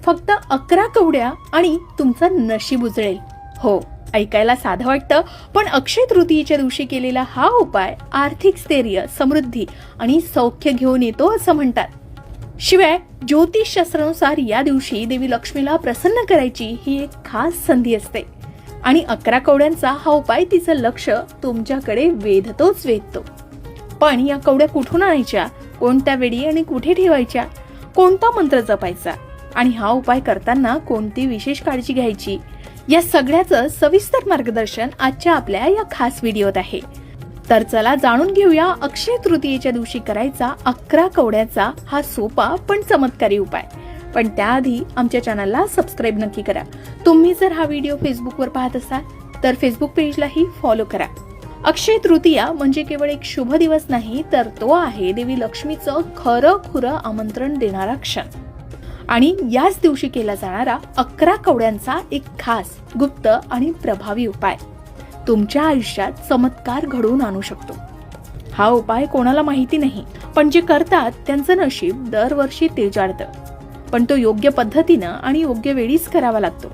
फक्त 11 कवड्या आणि तुमचं नशीब उजळेल. हो, ऐकायला साधं वाटतं, पण अक्षय तृतीयेच्या दिवशी केलेला हा उपाय आर्थिक स्थैर्य, समृद्धी आणि सौख्य घेऊन येतो असं म्हणतात. शिवाय ज्योतिषशास्त्रानुसार या दिवशी देवी लक्ष्मीला प्रसन्न करायची ही एक खास संधी असते आणि 11 कवड्यांचा हा उपाय तिचं लक्ष तुमच्याकडे वेधतोच वेधतो. पण या कवड्या कुठून आणायच्या, कोणत्या वेळी आणि कुठे ठेवायच्या, कोणता मंत्र जपायचा आणि हा उपाय करताना कोणती विशेष काळजी घ्यायची, या सगळ्याचं सविस्तर मार्गदर्शन आजच्या आपल्या या खास व्हिडिओत आहे. तर चला जाणून घेऊया अक्षय तृतीयेच्या दिवशी करायचा 11 कवड्याचा हा सोपा पण चमत्कारी उपाय. पण त्याआधी आमच्या चॅनलला सबस्क्राईब नक्की करा. तुम्ही जर हा व्हिडिओ फेसबुकवर पाहत असाल तर फेसबुक पेजलाही फॉलो करा. अक्षय तृतीया म्हणजे केवळ एक शुभ दिवस नाही, तर तो आहे देवी लक्ष्मीचं खरं आमंत्रण देणारा क्षण आणि याच दिवशी केला जाणारा 11 कवड्यांचा एक खास, गुप्त आणि प्रभावी उपाय तुमच्या आयुष्यात चमत्कार घडवून आणू शकतो. हा उपाय कोणाला माहिती नाही, पण जे करतात त्यांचं नशीब दरवर्षी तेजाळतं. पण तो योग्य पद्धतीनं आणि योग्य वेळीच करावा लागतो,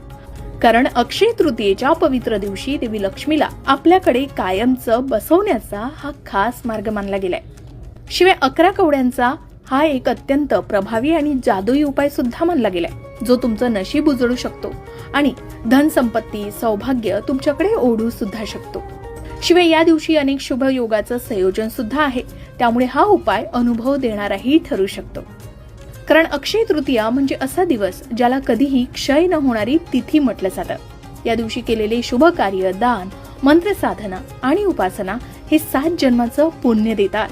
कारण अक्षय तृतीयेच्या पवित्र दिवशी देवी लक्ष्मीला आपल्याकडे कायमचं बसवण्याचा हा खास मार्ग मानला गेलाय. शिवाय 11 कवड्यांचा हा एक अत्यंत प्रभावी आणि जादुई उपाय सुद्धा मानला गेलाय, जो तुमचं नशीब उजळू शकतो आणि धन संपत्ती, सौभाग्य तुमच्याकडे ओढू सुद्धा शकतो. शिवाय या दिवशी अनेक शुभ योगाचं संयोजन सुद्धा आहे, त्यामुळे हा उपाय अनुभव देणाराही ठरू शकतो. कारण अक्षय तृतीया म्हणजे असा दिवस ज्याला कधीही क्षय न होणारी तिथी म्हटलं जातं. या दिवशी केलेले शुभ कार्य, दान, मंत्र साधना आणि उपासना हे 7 जन्माचं पुण्य देतात.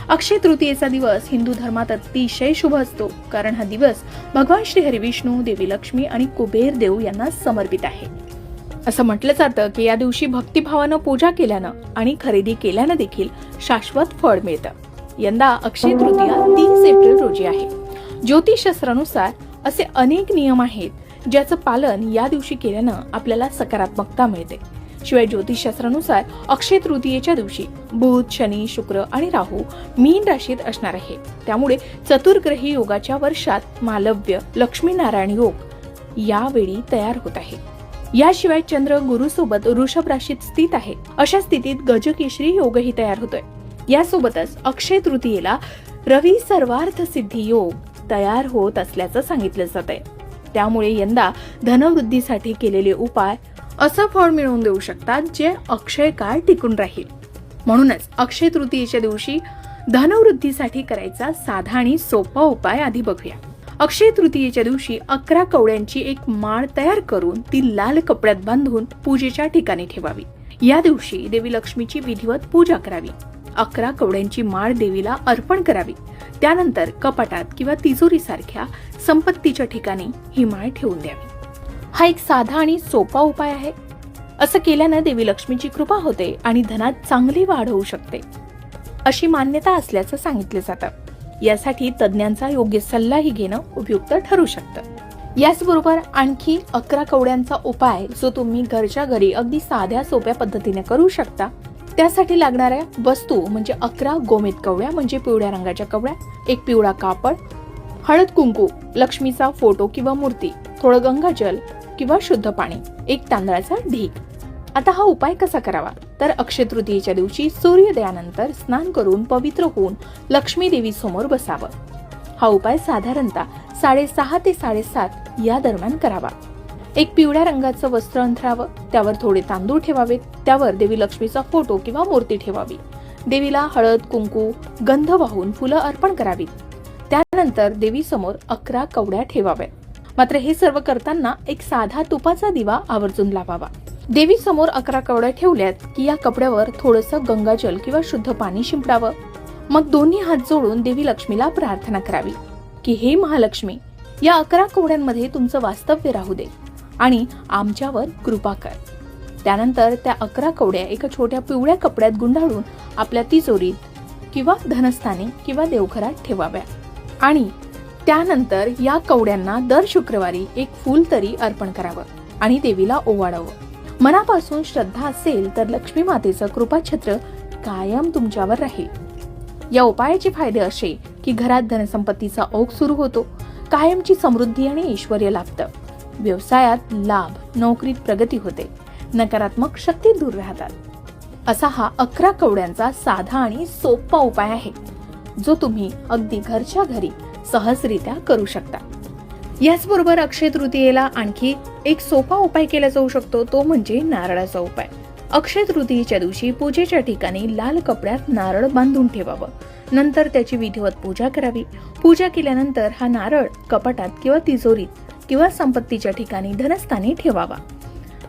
अक्षय तृतीयेचा दिवस हिंदू धर्मात अतिशय शुभ असतो, कारण हा दिवस भगवान श्री हरिविष्णू, देवी लक्ष्मी आणि कुबेर देव यांना समर्पित आहे. असं म्हटलं जातं की या दिवशी भक्तिभावानं पूजा केल्यानं आणि खरेदी केल्यानं देखील शाश्वत फळ मिळतं. यंदा अक्षय तृतीया 30 एप्रिल रोजी आहे. ज्योतिषशास्त्रानुसार असे अनेक नियम आहेत ज्याचं पालन या दिवशी केल्यानं आपल्याला सकारात्मकता मिळते. शिवाय ज्योतिषशास्त्रानुसार अक्षय तृतीयेच्या दिवशी बुध, शनी, शुक्र आणि राहू मीन राशीत असणार आहे. त्यामुळे चतुर्ग्रही योगाच्या वर्षात मालव्य, लक्ष्मीनारायण योग यावेळी तयार होत आहे. याशिवाय चंद्र गुरु सोबत वृषभ राशीत स्थित आहे. अशा स्थितीत गजकेशरी योगही तयार होतोय. यासोबतच अक्षय तृतीयेला रवी सर्वार्थ सिद्धी योग तयार होत असल्याचं सांगितलं जातंय. त्यामुळे यंदा धनवृद्धीसाठी केलेले उपाय असं फळ मिळवून देऊ शकतात जे अक्षय काळ टिकून राहील. म्हणूनच अक्षय तृतीयेच्या दिवशी धनवृद्धीसाठी करायचा साधा आणि सोपा उपाय आधी बघूया. अक्षय तृतीयेच्या दिवशी 11 कवड्यांची एक माळ तयार करून ती लाल कपड्यात बांधून पूजेच्या ठिकाणी ठेवावी. या दिवशी देवी लक्ष्मीची विधिवत पूजा करावी. 11 कवड्यांची माळ देवीला अर्पण करावी. त्यानंतर कपाटात किंवा तिजोरी सारख्या संपत्तीच्या ठिकाणी ही माळ ठेवून द्यावी. हा एक साधा आणि सोपा उपाय आहे. असं केल्यानं देवी लक्ष्मीची कृपा होते आणि धनात चांगली वाढ होऊ शकते अशी मान्यता असल्याचं सांगितलं जातं. यासाठी तज्ञांचा योग्य सल्लाही घेणं उपयुक्त ठरू शकतं. याचबरोबर आणखी 11 कवड्यांचा उपाय जो तुम्ही घरच्या घरी अगदी साध्या सोप्या पद्धतीने करू शकता. त्यासाठी लागणाऱ्या वस्तू म्हणजे 11 गोमेद कवड्या म्हणजे पिवळ्या रंगाच्या कवड्या, एक पिवळा कापड, हळद कुंकू, लक्ष्मीचा फोटो किंवा मूर्ती, थोडं गंगाजल किंवा शुद्ध पाणी, एक तांदळाचा ढीग. आता हा उपाय कसा करावा, तर अक्षय तृतीयेच्या दिवशी सूर्योदयानंतर स्नान करून पवित्र होऊन लक्ष्मी देवी समोर बसावं. हा उपाय साधारणतः 6:30 ते 7:30 या दरम्यान करावा. एक पिवळ्या रंगाचं वस्त्र अंथरावं, त्यावर थोडे तांदूळ ठेवावेत, त्यावर देवी लक्ष्मीचा फोटो किंवा मूर्ती ठेवावी. देवीला हळद कुंकू गंध वाहून फुलं अर्पण करावीत. त्यानंतर देवी समोर 11 कवड्या ठेवाव्यात. मात्र हे सर्व करताना एक साधा तुपाचा दिवा आवर्जून लावावा. देवी समोर 11 कवड्या ठेवल्यात की या कपड्यावर थोडंसं गंगाजल किंवा शुद्ध पाणी शिंपडावं. मग दोन्ही हात जोडून देवी लक्ष्मीला प्रार्थना करावी की हे महालक्ष्मी, या 11 कवड्यांमध्ये तुमचं वास्तव्य राहू दे आणि आमच्यावर कृपा कर. त्यानंतर त्या 11 कवड्या एका छोट्या पिवळ्या कपड्यात गुंडाळून आपल्या तिजोरीत किंवा धनस्थानी किंवा देवघरात ठेवाव्या आणि त्यानंतर या कवड्यांना दर शुक्रवारी एक फूल तरी अर्पण करावं आणि देवीला ओवाळावं. मनापासून श्रद्धा असेल तर लक्ष्मी मातेचं कृपाछत्र कायम तुमच्यावर राहील. या उपायाचे फायदे असे की घरात धनसंपत्तीचा ओघ सुरू होतो, कायमची समृद्धी आणि ऐश्वर्य लाभतं. व्यवसायात लाभ, नोकरीत प्रगती होते, नकारात्मक शक्ती दूर राहतात. असा हा 11 कवड्यांचा साधा आणि सोपा उपाय आहे, जो तुम्ही अगदी घरच्या घरी सहजरित्या करू शकता. याचबरोबर अक्षय तृतीयेला आणखी एक सोपा उपाय केला जाऊ शकतो, तो म्हणजे नारळाचा उपाय. अक्षय तृतीयेच्या दिवशी पूजेच्या ठिकाणी लाल कपड्यात नारळ बांधून ठेवावं. नंतर त्याची विधिवत पूजा करावी. पूजा केल्यानंतर हा नारळ कपाटात किंवा तिजोरीत किंवा संपत्तीच्या ठिकाणी धनस्थानी ठेवावा.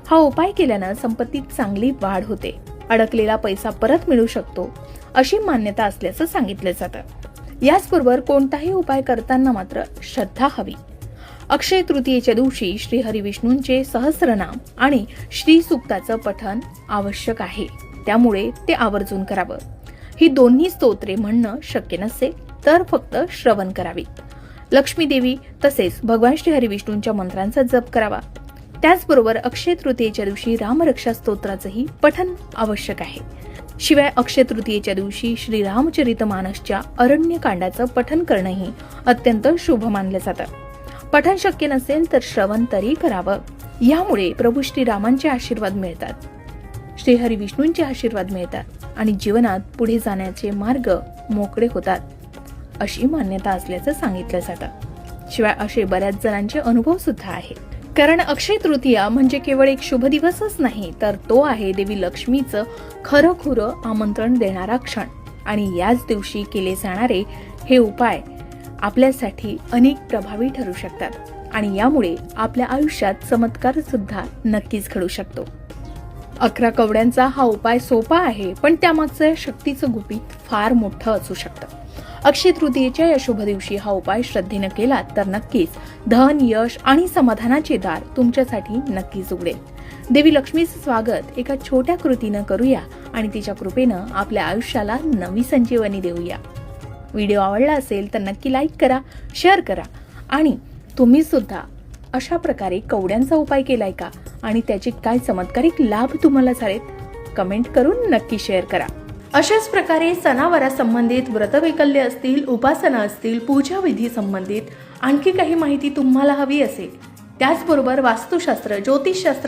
हा उपाय केल्यानं संपत्तीत चांगली वाढ होते, अडकलेला पैसा परत मिळू शकतो, अशी मान्यता असल्याचं सांगितलं जातं. याचबरोबर कोणताही उपाय करताना मात्र श्रद्धा हवी. अक्षय तृतीयेच्या दिवशी श्री हरिविष्णूंचे सहस्रनाम आणि श्री सूक्ताचं पठण आवश्यक आहे, त्यामुळे ते आवर्जून करावं. ही दोन्ही स्तोत्रे म्हणणं शक्य नसेल तर फक्त श्रवण करावी. लक्ष्मी देवी तसेच भगवान श्री हरिविष्णूंच्या मंत्रांचा जप करावा. त्याचबरोबर अक्षय तृतीयेच्या दिवशी रामरक्षा स्तोत्राचंही पठण आवश्यक आहे. शिवाय अक्षय तृतीयेच्या दिवशी श्री रामचरितमानसच्या अरण्यकांडाचं पठण करणंही अत्यंत शुभ मानलं जातं. पठण शक्य नसेल तर श्रवण तरी करावं. यामुळे प्रभू श्रीरामांचे आशीर्वाद मिळतात, श्री हरिविष्णूंचे आशीर्वाद मिळतात आणि जीवनात पुढे जाण्याचे मार्ग मोकळे होतात, अशी मान्यता असल्याचं सांगितलं जातं. शिवाय असे बऱ्याच जणांचे अनुभव सुद्धा आहेत. कारण अक्षय तृतीया म्हणजे केवळ एक शुभ दिवसच नाही, तर तो आहे देवी लक्ष्मीचं खरंखुरं आमंत्रण देणारा क्षण. आणि याच दिवशी केले जाणारे हे उपाय आपल्यासाठी अनेक प्रभावी ठरू शकतात आणि यामुळे आपल्या आयुष्यात चमत्कार सुद्धा नक्कीच घडू शकतो. 11 कवड्यांचा हा उपाय सोपा आहे, पण त्यामागचं शक्तीचं गुपित फार मोठं असू शकतं. अक्षय तृतीयेच्या या शुभ दिवशी हा उपाय श्रद्धेनं केला तर नक्कीच धन, यश आणि समाधानाचे दार तुमच्यासाठी नक्कीच उघडेल. देवी लक्ष्मीचं स्वागत एका छोट्या कृतीनं करूया आणि तिच्या कृपेनं आपल्या आयुष्याला नवी संजीवनी देऊया. व्हिडिओ आवडला असेल तर नक्की लाईक करा, शेअर करा आणि तुम्ही सुद्धा अशा प्रकारे कवड्यांचा उपाय केलाय का आणि त्याचे काय चमत्कारिक लाभ तुम्हाला झालेत, कमेंट करून नक्की शेअर करा. अशाच प्रकारे सणावारा संबंधित व्रतवैकल्य असतील, उपासना असतील, पूजा विधी संबंधित आणखी काही माहिती तुम्हाला हवी असेल, त्याचबरोबर वास्तुशास्त्र, ज्योतिषशास्त्र